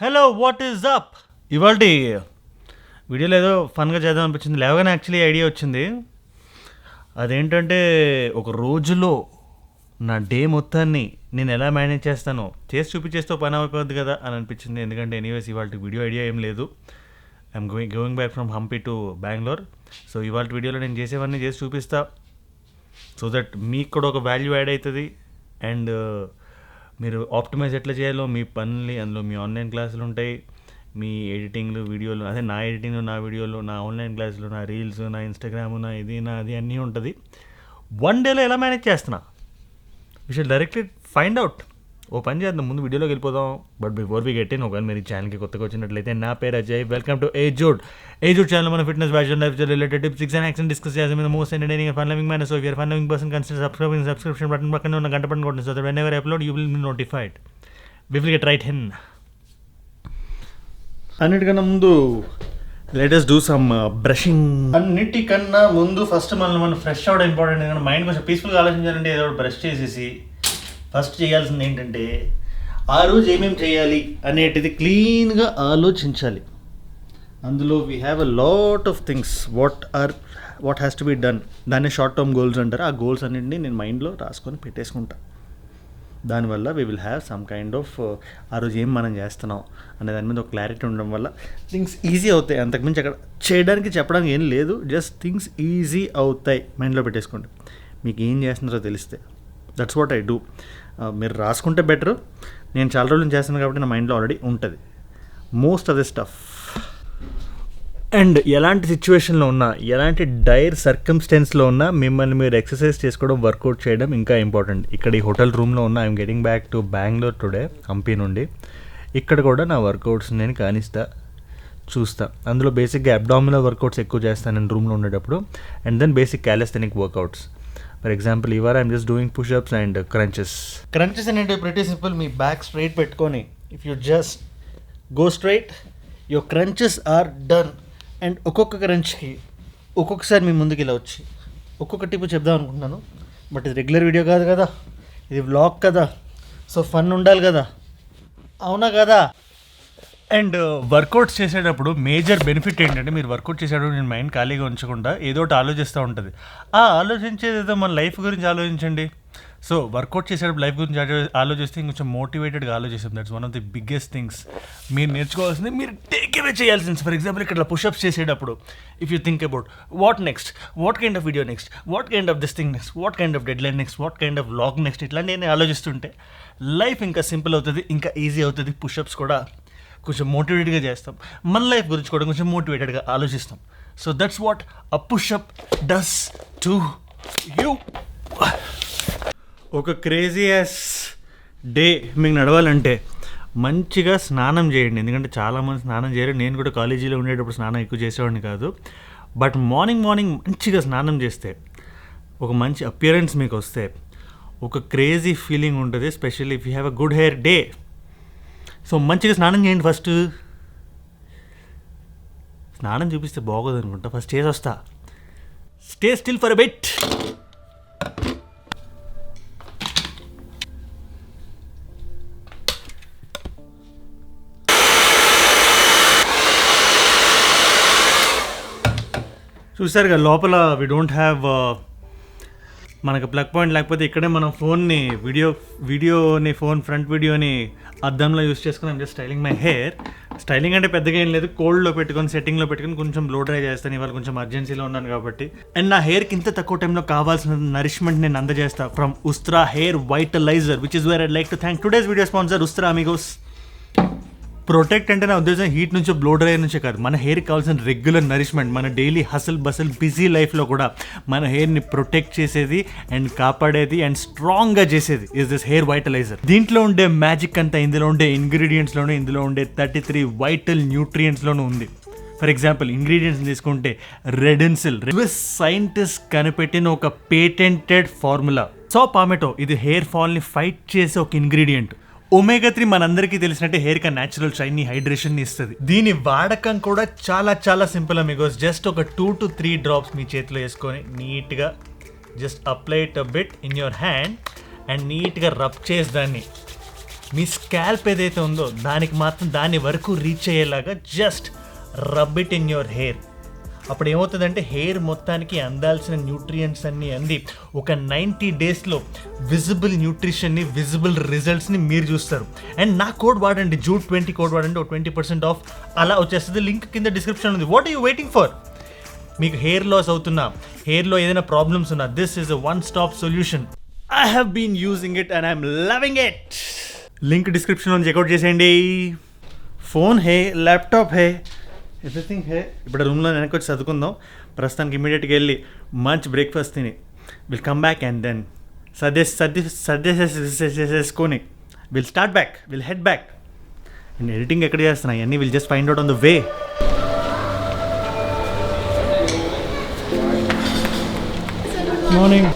Hello what is up. ఇవాళ వీడియోలో ఏదో ఫన్గా చేద్దాం అనిపించింది. లేవగానే యాక్చువల్లీ ఐడియా వచ్చింది. అదేంటంటే ఒక రోజులో నా డే మొత్తాన్ని నేను ఎలా మేనేజ్ చేస్తానో చేసి చూపించేస్తే పని అయిపోద్ది కదా అని అనిపించింది. ఎందుకంటే ఎనీవేస్ ఇవాళ వీడియో ఐడియా ఏం లేదు. I'm going back from Hampi to Bengaluru. So ఇవాళ వీడియోలో నేను చేసేవన్నీ చేసి చూపిస్తా. సో దట్ మీకు కూడా ఒక వాల్యూ యాడ్ అవుతుంది. అండ్ మీరు ఆప్టిమైజ్ ఎట్లా చేయాలో మీ పనులు, అందులో మీ ఆన్లైన్ క్లాసులు ఉంటాయి, మీ ఎడిటింగ్లు, వీడియోలు, అదే నా ఎడిటింగ్, నా వీడియోలు, నా ఆన్లైన్ క్లాసులు, నా రీల్స్, నా ఇన్స్టాగ్రామ్, నా ఇది నా అది అన్నీ ఉంటుంది. వన్ డేలో ఎలా మేనేజ్ చేస్తున్నా we should directly find out. ఓ పని చేద్దాం, ముందు వీడియోలోకి వెళ్ళిపోదాం. But before we get in, ఒకవేళ మీరు ఈ ఛానల్కి కొత్తగా వచ్చినట్లయితే, నా పేరు అజయ్. వెల్కమ్ టు ఏజోడ్ ఛానల్. మన fitness, fashion, lifestyle related tips, tricks and action discuss చేస్తాం. Most entertaining fun loving man. So if you're fun loving person, consider subscription button పక్కన ఉన్న గంట బటన్ కొట్టండి. So that whenever upload you will be notified. We will get right in. అన్నిటికన్నా ముందు let us do some brushing. అన్నిటికన్నా ముందు first మనం fresh అవ్వడం ఇంపార్టెంట్. ఎందుకంటే మైండ్ కొంచెం పీస్ఫుల్గా ఆలోచించాలంటే ఏదో బ్రష్ చేసేసి ఫస్ట్ చేయాల్సింది ఏంటంటే ఆ రోజు ఏమేమి చేయాలి అనేటిది క్లీన్గా ఆలోచించాలి. అందులో we have a lot of things what has to be done. దాన్ని షార్ట్ టర్మ్ గోల్స్ అంటారు. ఆ గోల్స్ అన్నింటినీ నేను మైండ్లో రాసుకొని పెట్టేసుకుంటా. దానివల్ల we will have some kind of ఆ రోజు ఏం మనం చేస్తున్నాం అనే దాని మీద ఒక క్లారిటీ ఉండడం వల్ల థింగ్స్ ఈజీ అవుతాయి. అంతకుమించి అక్కడ చేయడానికి చెప్పడానికి ఏం లేదు. జస్ట్ థింగ్స్ ఈజీ అవుతాయి. మైండ్లో పెట్టేసుకోండి. మీకు ఏం చేస్తున్నారో తెలిస్తే. That's what I do. మీరు రాసుకుంటే బెటర్. నేను చాలా రోజులు చేస్తాను కాబట్టి నా మైండ్లో ఆల్రెడీ ఉంటుంది most of the stuff. And ఎలాంటి సిచ్యువేషన్లో ఉన్నా, ఎలాంటి డైర్ సర్కమ్స్టెన్స్లో ఉన్నా మిమ్మల్ని మీరు ఎక్సర్సైజ్ చేసుకోవడం, వర్కౌట్ చేయడం ఇంకా ఇంపార్టెంట్. ఇక్కడ ఈ హోటల్ రూమ్లో ఉన్న I'm getting back to Bengaluru today, Hampi నుండి. ఇక్కడ కూడా నా వర్కౌట్స్ నేను చూస్తా. అందులో బేసిక్గా అబ్డామినల్ వర్కౌట్స్ ఎక్కువ చేస్తాను నేను రూమ్లో ఉండేటప్పుడు. And then basic calisthenic workouts. For example ఇవాళ I'm just doing pushups and crunches. Crunches అనేవి ప్రిటీ సింపుల్. మీ బ్యాక్ స్ట్రైట్ పెట్టుకొని if you just go straight your crunches are done. And ఒక్కొక్క క్రంచ్కి ఒక్కొక్కసారి మీ ముందుకు ఇలా వచ్చి ఒక్కొక్క టిప్ చెప్దాం అనుకుంటున్నాను. బట్ ఇది రెగ్యులర్ వీడియో కాదు కదా, ఇది వ్లాగ్ కదా. సో ఫన్ ఉండాలి కదా, అవునా కదా. అండ్ వర్కౌట్స్ చేసేటప్పుడు మేజర్ బెనిఫిట్ ఏంటంటే, మీరు వర్కౌట్ చేసేటప్పుడు నేను మైండ్ ఖాళీగా ఉంచకుండా ఏదో ఒకటి ఆలోచిస్తూ ఉంటుంది. ఆ ఆలోచించేది ఏదో మన లైఫ్ గురించి ఆలోచించండి. సో వర్కౌట్ చేసేటప్పుడు లైఫ్ గురించి ఆలోచిస్తే ఇంకొంచెం మోటివేటెడ్గా ఆలోచిస్తాం. That's one of the biggest things మీరు నేర్చుకోవాల్సింది, మీరు టేక్ అవే చేయాల్సింది. ఫర్ ఎగ్జాంపుల్ ఇక్కడ పుషప్స్ చేసేటప్పుడు if you think about what next, what kind of video next, what kind of this thing next, what kind of dead line next, what kind of vlog next, ఇట్లా నేను ఆలోచిస్తుంటే life ఇంకా simple అవుతుంది, ఇంకా easy అవుతుంది. Push-ups కూడా కొంచెం మోటివేటెడ్గా చేస్తాం. మన లైఫ్ గురించి కూడా కొంచెం మోటివేటెడ్గా ఆలోచిస్తాం. So that's what a pushup does to you. ఒక క్రేజియస్ డే మీకు నడవాలంటే మంచిగా స్నానం చేయండి. ఎందుకంటే చాలామంది స్నానం చేయరు. నేను కూడా కాలేజీలో ఉండేటప్పుడు స్నానం ఎక్కువ చేసేవాడిని కాదు. బట్ మార్నింగ్ మంచిగా స్నానం చేస్తే ఒక మంచి అపియరెన్స్ మీకు వస్తే ఒక క్రేజీ ఫీలింగ్ ఉంటుంది. Especially if you have a good hair day. So మంచిగా స్నానం చేయండి. ఫస్ట్ స్నానం చూపిస్తే బాగోదు అనుకుంటా. ఫస్ట్ చేసి వస్తా. Stay still for a bit. చూసారుగా లోపల వి డోంట్ హ్యావ్ మనకు ప్లగ్ పాయింట్, లేకపోతే ఇక్కడే మనం ఫోన్ని వీడియోని ఫ్రంట్ వీడియోని అద్దంలో యూస్ చేసుకుని just styling my hair. Styling అంటే పెద్దగా ఏం లేదు, కోల్డ్లో పెట్టుకొని సెట్టింగ్లో పెట్టుకొని కొంచెం బ్లో డ్రై చేస్తాను. ఇవాళ కొంచెం అర్జెన్సీలో ఉన్నాను కాబట్టి. అండ్ నా హెయిర్కి ఇంత తక్కువ టైంలో కావాల్సిన నరిష్మెంట్ నేను అందజేస్తాను from Ustraa hair vitalizer, which is where I'd like to thank today's video sponsor Ustraa amigos. Protect అంటే నా ఉద్దేశం హీట్ నుంచి, బ్లో డ్రై నుంచే కాదు, మన హెయిర్కి కావాల్సిన రెగ్యులర్ నరిష్మెంట్, మన డైలీ హసల్ బసల్ బిజీ లైఫ్లో కూడా మన హెయిర్ని ప్రొటెక్ట్ చేసేది అండ్ కాపాడేది అండ్ స్ట్రాంగ్గా చేసేది ఇస్ దిస్ హెయిర్ వైటలైజర్. దీంట్లో ఉండే మ్యాజిక్ అంతా ఇందులో ఉండే ఇంగ్రీడియంట్స్లోనే, ఇందులో ఉండే 33 వైటల్ న్యూట్రియంట్స్లోనూ ఉంది. ఫర్ ఎగ్జాంపుల్ ఇంగ్రీడియంట్స్ తీసుకుంటే రెడెన్సిల్, స్విస్ సైంటిస్ట్ కనిపెట్టిన ఒక పేటెంటెడ్ ఫార్ములా. సో పామెటో, ఇది హెయిర్ ఫాల్ని ఫైట్ చేసే ఒక ఇంగ్రీడియంట్. ఒమేగా 3 మనందరికీ తెలిసినట్టే హెయిర్కి న్యాచురల్ షైన్ని, హైడ్రేషన్ని ఇస్తుంది. దీని వాడకం కూడా చాలా సింపుల్ అమిగోస్. జస్ట్ ఒక 2 to 3 డ్రాప్స్ మీ చేతిలో వేసుకొని నీట్గా just apply it a bit in your hand and నీట్గా రబ్ చేసి దాన్ని మీ స్కాల్ప్ ఏదైతే ఉందో దానికి మాత్రం దాని వరకు రీచ్ అయ్యేలాగా just rub it in your hair. అప్పుడు ఏమవుతుందంటే హెయిర్ మొత్తానికి అందాల్సిన న్యూట్రియంట్స్ అన్నీ అంది ఒక 90 డేస్లో విజిబుల్ న్యూట్రిషన్ని, విజిబుల్ రిజల్ట్స్ని మీరు చూస్తారు. అండ్ నా కోడ్ వాడండి, JUTE20 కోడ్ వాడండి, 20% ఆఫ్ అలా వచ్చేస్తుంది. లింక్ కింద డిస్క్రిప్షన్ ఉంది. What are you waiting for? మీకు హెయిర్ లాస్ అవుతున్నా, హెయిర్లో ఏదైనా ప్రాబ్లమ్స్ ఉన్నా, this is a one stop solution. I have been using it and I'm loving it. Link డిస్క్రిప్షన్లో చెక్అవుట్ చేసేయండి. ఫోన్ హే, ల్యాప్టాప్ హే, ఎవ్రీథింగ్ హే. ఇప్పుడు రూమ్లో వెనక్కి వచ్చి చదువుకుందాం. ప్రస్తుతానికి ఇమీడియట్గా వెళ్ళి మంచి బ్రేక్ఫాస్ట్ తిని will come back and then సర్దేసేసుకొని will start back, will head back. నేను ఎడిటింగ్ ఎక్కడ చేస్తున్నా ఇవన్నీ will just find out on the way. Morning.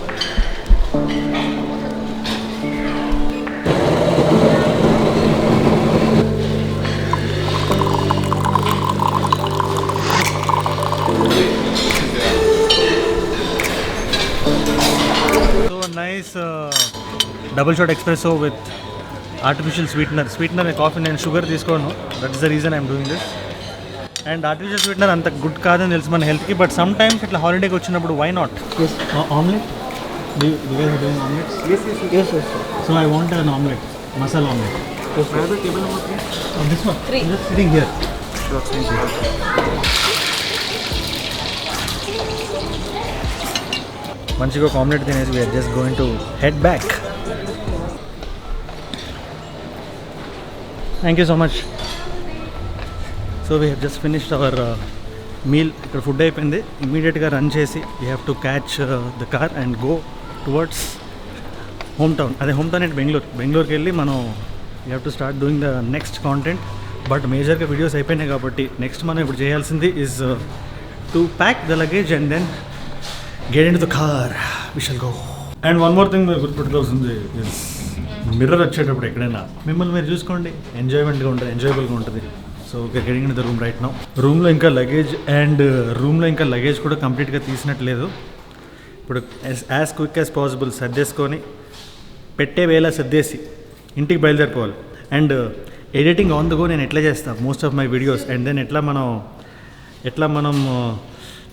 Nice double shot espresso with artificial sweetener coffee నేను షుగర్ తీసుకోను. That is the reason I'm doing this. And artificial sweetener అంత good కాదని తెలుసు మన హెల్త్కి, బట్ సమ్ టైమ్స్ ఇట్లా హాలిడేకి వచ్చినప్పుడు why not. Omelette, so I want an omelette, masala omelette. This one just sitting here. మంచిగా ఒక ఆమ్లెట్ తినేసి we're just going to head back. Thank you so much. So we have just finished our meal. ఇక్కడ food అయిపోయింది. ఇమీడియట్గా run చేసి we have to catch the car and go towards home town. అదే home town అంటే బెంగళూరుకి వెళ్ళి మనం we have to start doing the next content. But మేజర్గా వీడియోస్ అయిపోయినాయి కాబట్టి నెక్స్ట్ మనం ఇప్పుడు చేయాల్సింది is to pack the luggage and then get into the car, we shall go. And one more thing మీరు గుర్తుపెట్టుకోవాల్సింది ఇస్ మిర్రర్ వచ్చేటప్పుడు ఎక్కడైనా మిమ్మల్ని మీరు చూసుకోండి. ఎంజాయ్మెంట్గా ఉంటుంది, ఎంజాయబుల్గా ఉంటుంది. So getting in the room right now. రూమ్లో ఇంకా లగేజ్ కూడా కంప్లీట్గా తీసినట్లేదు. ఇప్పుడు యాజ్ క్విక్ యాజ్ పాసిబుల్ సర్దేసుకొని పెట్టే వేళ సర్దేసి ఇంటికి బయలుదేరిపోవాలి. And editing on the go నేను ఎట్లా చేస్తాను most of my videos. And then ఎట్లా మనం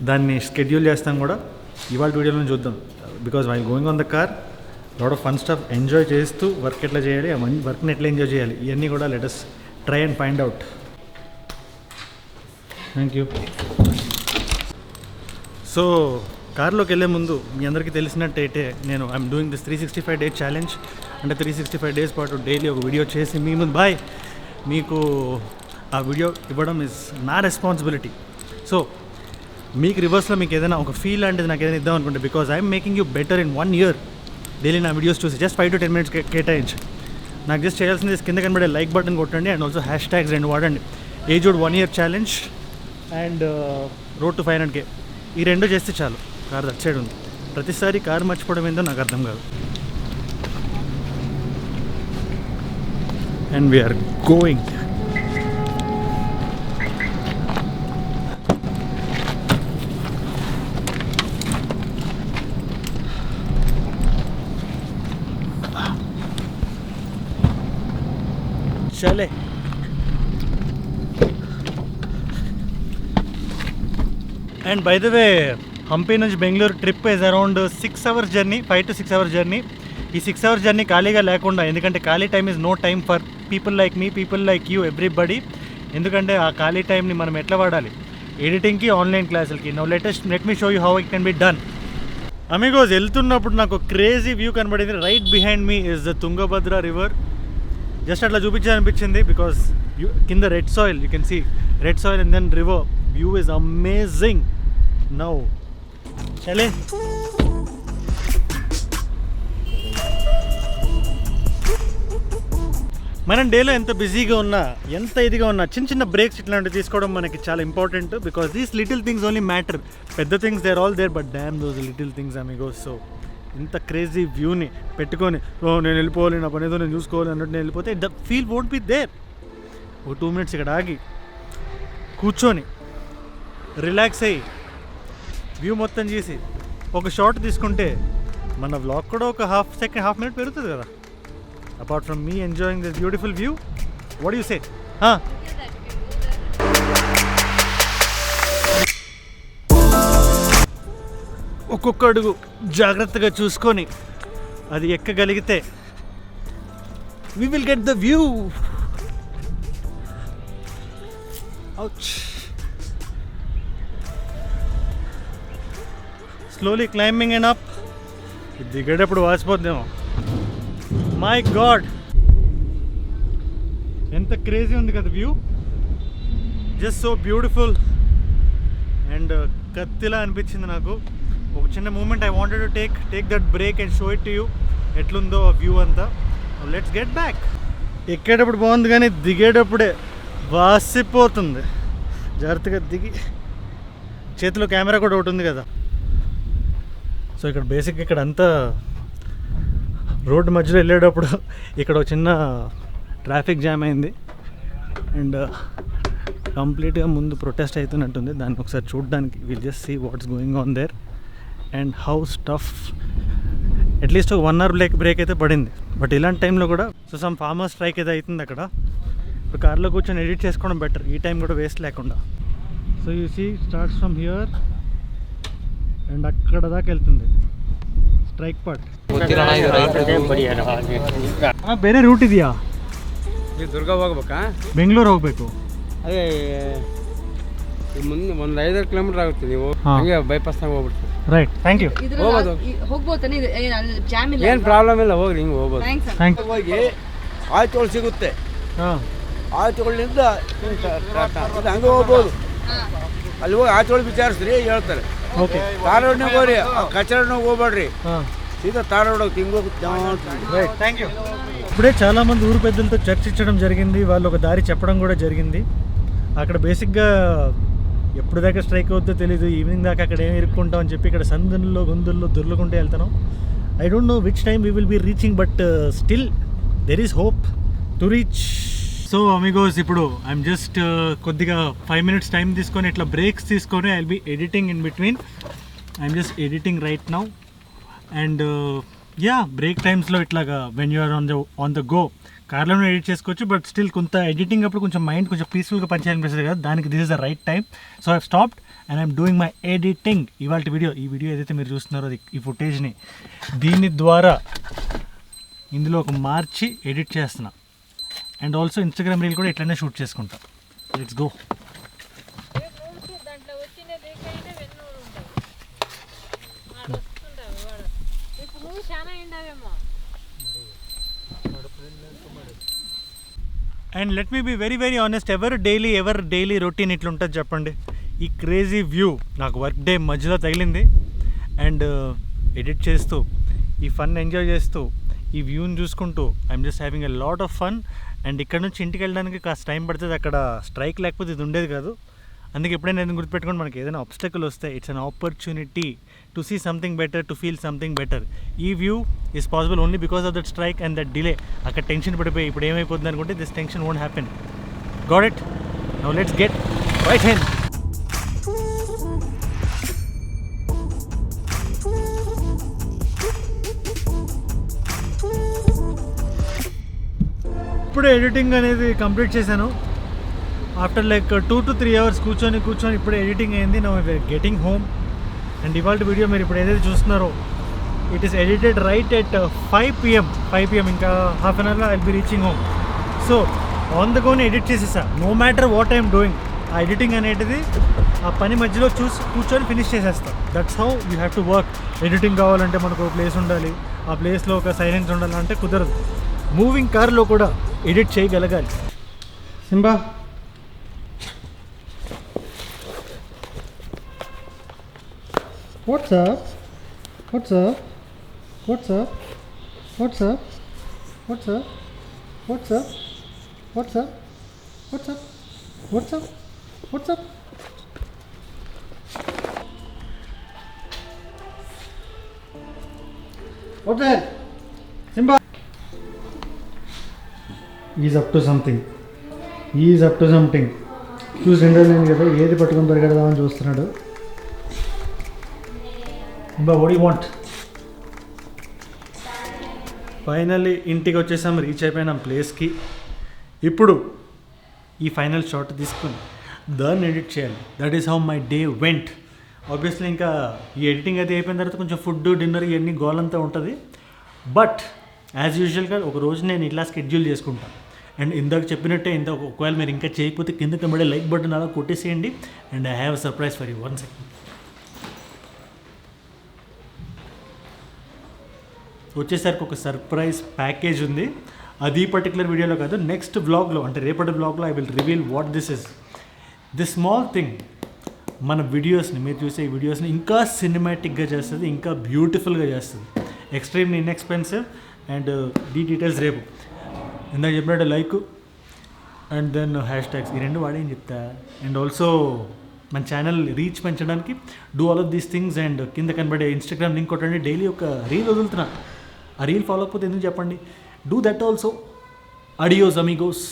దాన్ని స్కెడ్యూల్ చేస్తాం కూడా ఇవాళ వీడియోలో చూద్దాం. Because while going on the car lot of fun stuff enjoy చేస్తూ వర్క్ ఎట్లా చేయాలి, ఆ వర్క్ని ఎట్లా ఎంజాయ్ చేయాలి, ఇవన్నీ కూడా let us try and find out. Thank you. So కార్లోకి వెళ్ళే ముందు మీ అందరికీ తెలిసినట్టయితే నేను I'm doing this 365 days challenge. అంటే 365 days పాటు డైలీ ఒక వీడియో చేసి మీ ముందు మీకు ఆ వీడియో ఇవ్వడం ఇస్ నా రెస్పాన్సిబిలిటీ. సో మీకు రివర్స్లో మీకు ఏదైనా ఒక ఫీల్ లాంటిది నాకు ఏదైనా ఇద్దాం అనుకుంటే, because I'm making you better in 1 year. Daily నా వీడియోస్ చూసి జస్ట్ 5 to 10 minutes కేటాయించి నాకు జస్ట్ చేయాల్సింది కింద కనబడే లైక్ బటన్ కొట్టండి. అండ్ ఆల్సో హ్యాష్ట్యాగ్స్ 2 వాడండి. Aged 1 year challenge and road to 500K. ఈ 2 చేస్తే చాలు. కార్ దట్ సైడ్ ఉంది. ప్రతిసారి కారు మర్చిపోవడం ఏందో నాకు అర్థం కాదు. And we're going. చలే. And by the way Hampi నుంచి Bengaluru trip is around 6 hours journey, 5 to 6 hours journey. ఈ 6 hours జర్నీ ఖాళీగా లేకుండా, ఎందుకంటే ఖాళీ time is no time for people like me, people like you, everybody. ఎందుకంటే ఆ ఖాళీ టైంని మనం ఎట్లా వాడాలి? ఎడిటింగ్కి, ఆన్లైన్ క్లాసులకి. Now let me show you how it can be done. Amigos వెళ్తున్నప్పుడు నాకు క్రేజీ వ్యూ కనబడింది. Right behind me is the Tungabhadra river. Just అట్లా చూపించాలనిపించింది బికాస్ కింద red soil, you can see red soil and then river. View is amazing. Now చలే. మనం డేలో ఎంత బిజీగా ఉన్నా, ఎంత ఇదిగా ఉన్నా, చిన్న చిన్న బ్రేక్స్ ఇట్లాంటివి తీసుకోవడం మనకి చాలా important. Because these little things only matter. పెద్ద things they are all there, but damn those little things amigos. So ఇంత క్రేజీ వ్యూని పెట్టుకొని నేను వెళ్ళిపోవాలి, నా పని ఏదో నేను చూసుకోవాలి అన్నట్టు నేను వెళ్ళిపోతే the feel won't be there. ఓ 2 minutes ఇక్కడ ఆగి కూర్చొని రిలాక్స్ అయ్యి వ్యూ మొత్తం చేసి ఒక షాట్ తీసుకుంటే మన వ్లాగ్ కూడా ఒక హాఫ్ minute పెరుగుతుంది కదా. apart from me enjoying this beautiful view. What do you say? ఒక్కొక్క అడుగు జాగ్రత్తగా చూసుకొని అది ఎక్కగలిగితే we will get the view. Ouch. Slowly climbing and up. దిగేటప్పుడు వాసిపోద్దేమో. మై గాడ్, ఎంత క్రేజీ ఉంది కదా view. Just so beautiful and కత్తిలా అనిపించింది నాకు. ఒక చిన్న moment I wanted to take that break and show it to you ఎట్లుందో ఆ వ్యూ అంతా. Let's get back. ఎక్కేటప్పుడు బాగుంది కానీ దిగేటప్పుడే వాసిపోతుంది. జాగ్రత్తగా దిగి, చేతిలో కెమెరా కూడా ఒకటి ఉంది కదా. సో ఇక్కడ బేసిక్ ఇక్కడ అంతా రోడ్డు మధ్యలో వెళ్ళేటప్పుడు ఇక్కడ ఒక చిన్న ట్రాఫిక్ జామ్ అయింది అండ్ కంప్లీట్గా ముందు ప్రొటెస్ట్ అవుతున్నట్టుంది. దాన్ని ఒకసారి చూడడానికి will just see what's going on there and how stuff. At least ఒక 1 hour బ్రేక్ అయితే పడింది. బట్ ఇలాంటి టైంలో కూడా సో సమ్ ఫార్మర్ స్ట్రైక్ అయితే అవుతుంది అక్కడ. ఇప్పుడు కార్లో కూర్చొని ఎడిట్ చేసుకోవడం బెటర్, ఈ టైం కూడా వేస్ట్ లేకుండా. So you see starts from here and అక్కడ దాకా వెళ్తుంది ಸ್ಟ್ರೈಕ್ ಪಾರ್ಟ್. ಬೇರೆ ರೂಟ್ ಇದೆಯಾ? ದುರ್ಗ ಹೋಗ್ಬೇಕಾ? ಬೆಂಗಳೂರು ಹೋಗ್ಬೇಕು. ಅದೇ ಮುಂದೆ ಒಂದು 5 ಕಿಲೋಮೀಟರ್ ಆಗುತ್ತೆ. ನೀವು ಹಂಗೆ ಬೈಪಾಸ್ನಾಗ ಹೋಗ್ಬಿಡ್ತೀವಿ. Right, thank you. ಹೋಗ್ಬೋದು, ಏನು ಪ್ರಾಬ್ಲಮ್ ಇಲ್ಲ, ಹೋಗ್ರಿ ಹಿಂಗೆ ಹೋಗ್ಬೋದು. Thank you. ಹೋಗಿ ಆಯ್ತೋಳು ಸಿಗುತ್ತೆ. ಆಯ್ತೋಳಿಂದ ಹಂಗೆ ಹೋಗ್ಬೋದು. ಅಲ್ಲಿ ಹೋಗಿ ಆಯ್ತೋಳು ವಿಚಾರಿಸ್ರಿ, ಹೇಳ್ತಾರೆ. ఓకే, తార్ రోడ్ನಾಗ ಹೋಗ್ರಿ, కచరాడ్నాಗ ಹೋಗ್ಬೇಡ್ರಿ, సీదా tar road right, thank you. ఇప్పుడే చాలామంది ఊరు పెద్దలతో చర్చించడం జరిగింది. వాళ్ళు ఒక దారి చెప్పడం కూడా జరిగింది. అక్కడ బేసిక్గా ఎప్పుడు దాకా స్ట్రైక్ అవుతుందో తెలీదు. ఈవినింగ్ దాకా అక్కడ ఏమి ఇరుక్కుంటాం అని చెప్పి ఇక్కడ సందుల్లో గొంతుల్లో దొర్లుకుంటే వెళ్తాను. I don't know which time we will be reaching, but still there is hope to reach. So amigos, ఇప్పుడు ఐఎమ్ జస్ట్ కొద్దిగా 5 minutes టైం తీసుకొని ఇట్లా బ్రేక్స్ తీసుకొని I will be editing in between. I'm just editing right now and yeah, break టైమ్స్లో ఇట్లాగా when you're on the go కార్లోనే edit చేసుకోవచ్చు. But still కొంత ఎడిటింగ్ అప్పుడు కొంచెం మైండ్ కొంచెం పీస్ఫుల్గా పనిచేయాలనిపిస్తుంది కదా, దానికి this is the right time. So I stopped and I'm doing my editing. ఇవాళ ఈ వీడియో ఏదైతే మీరు చూస్తున్నారో ఈ ఫుటేజ్ని దీని ద్వారా ఇందులో ఒక మార్చి ఎడిట్ చేస్తున్నా అండ్ ఆల్సో ఇన్స్టాగ్రామ్ రీల్ కూడా ఇట్లనే షూట్ చేసుకుంటా. Let's go. And let me be very honest, ever daily routine ఇట్లుంటుంది చెప్పండి. ఈ క్రేజీ వ్యూ నాకు వర్క్ డే మధ్యలో తగిలింది అండ్ ఎడిట్ చేస్తూ ఈ ఫన్ ఎంజాయ్ చేస్తూ ఈ వ్యూని చూసుకుంటూ I'm just having a lot of fun. And ఇక్కడ నుంచి ఇంటికి వెళ్ళడానికి కాస్త టైం పడుతుంది. అక్కడ స్ట్రైక్ లేకపోతే ఇది ఉండేది కాదు. అందుకే ఎప్పుడైనా నేను గుర్తుపెట్టుకోండి, మనకి ఏదైనా ఆబ్స్టకల్ వస్తే it's an opportunity to see something better, to feel something better. ఈ view is possible only because of that strike and that delay. అక్కడ టెన్షన్ పడిపోయి ఇప్పుడు ఏమైపోతుంది అనుకుంటే దిస్ tension won't happen. Got it? Now let's get right hand. ఇప్పుడే editing అనేది complete చేశాను. ఆఫ్టర్ లైక్ 2 to 3 hours కూర్చొని ఇప్పుడే ఎడిటింగ్ అయింది. Now we're getting home. And ఇవాళ వీడియో మీరు ఇప్పుడు ఏదైతే చూస్తున్నారో it is edited right at 5 PM. ఇంకా హాఫ్ అన్ అవర్లో I will be reaching home. So on the గోని ఎడిట్ చేసేసా, no matter what I'm doing. ఆ ఎడిటింగ్ అనేది ఆ పని మధ్యలో కూర్చొని ఫినిష్ చేసేస్తాం. That's how you have to work. Editing కావాలంటే మనకు ఒక ప్లేస్ ఉండాలి, ఆ ప్లేస్లో ఒక సైలెన్స్ ఉండాలంటే కుదరదు. మూవింగ్ కార్లో కూడా ఎడిట్ చేయగలగాలి. Simba, what's up? What's up? What's up? What's up? What's up? What's up? What's up? What's up? What's up? What's up? What the hell? Simba! He's up to something. చూసి రెండేళ్ళు కదా, ఏది పట్టుకొని పరిగెడదామని చూస్తున్నాడు. Simba, what do you want? Finally ఇంటికి వచ్చేసాం, reach అయిపోయినాం ప్లేస్కి. ఇప్పుడు ఈ ఫైనల్ షాట్ తీసుకొని దాన్ని ఎడిట్ చేయాలి. That is how my day vent. Obviously ఇంకా ఈ ఎడిటింగ్ అయితే అయిపోయిన తర్వాత కొంచెం ఫుడ్, డిన్నర్ ఇవన్నీ గోలంతా ఉంటుంది. బట్ యాజ్ యూజువల్గా ఒక రోజు నేను ఇట్లా షెడ్యూల్ చేసుకుంటాను. అండ్ ఇందాక చెప్పినట్టే, ఒకవేళ మీరు ఇంకా చేయకపోతే కింద కనబడే లైక్ బటన్ అలా కొట్టేసేయండి. And I have surprise for you. 1 second. వచ్చేసరికి ఒక సర్ప్రైజ్ ప్యాకేజ్ ఉంది. అది పర్టికులర్ వీడియోలో కాదు, నెక్స్ట్ వ్లాగ్లో, అంటే రేపటి వ్లాగ్లో I will reveal what this is. This small thing మన వీడియోస్ని, మీరు చూసే వీడియోస్ని ఇంకా సినిమాటిక్గా చేస్తుంది, ఇంకా బ్యూటిఫుల్గా చేస్తుంది. Extremely inexpensive. అండ్ ఈ డీటెయిల్స్ రేపు ఇందాక చెప్పినట్టు like and then hashtags, ఈ 2 వాడేం చెప్తా. అండ్ ఆల్సో మన ఛానల్ రీచ్ పెంచడానికి do all of these things. And కింద కనబడే ఇన్స్టాగ్రామ్ లింక్ కొట్టండి. డైలీ ఒక రీల్ వదులుతున్నా. ఆ రీల్ ఫాలో అవ్వకపోతే ఎందుకు చెప్పండి. Do that also. అడియోస్ అమిగోస్.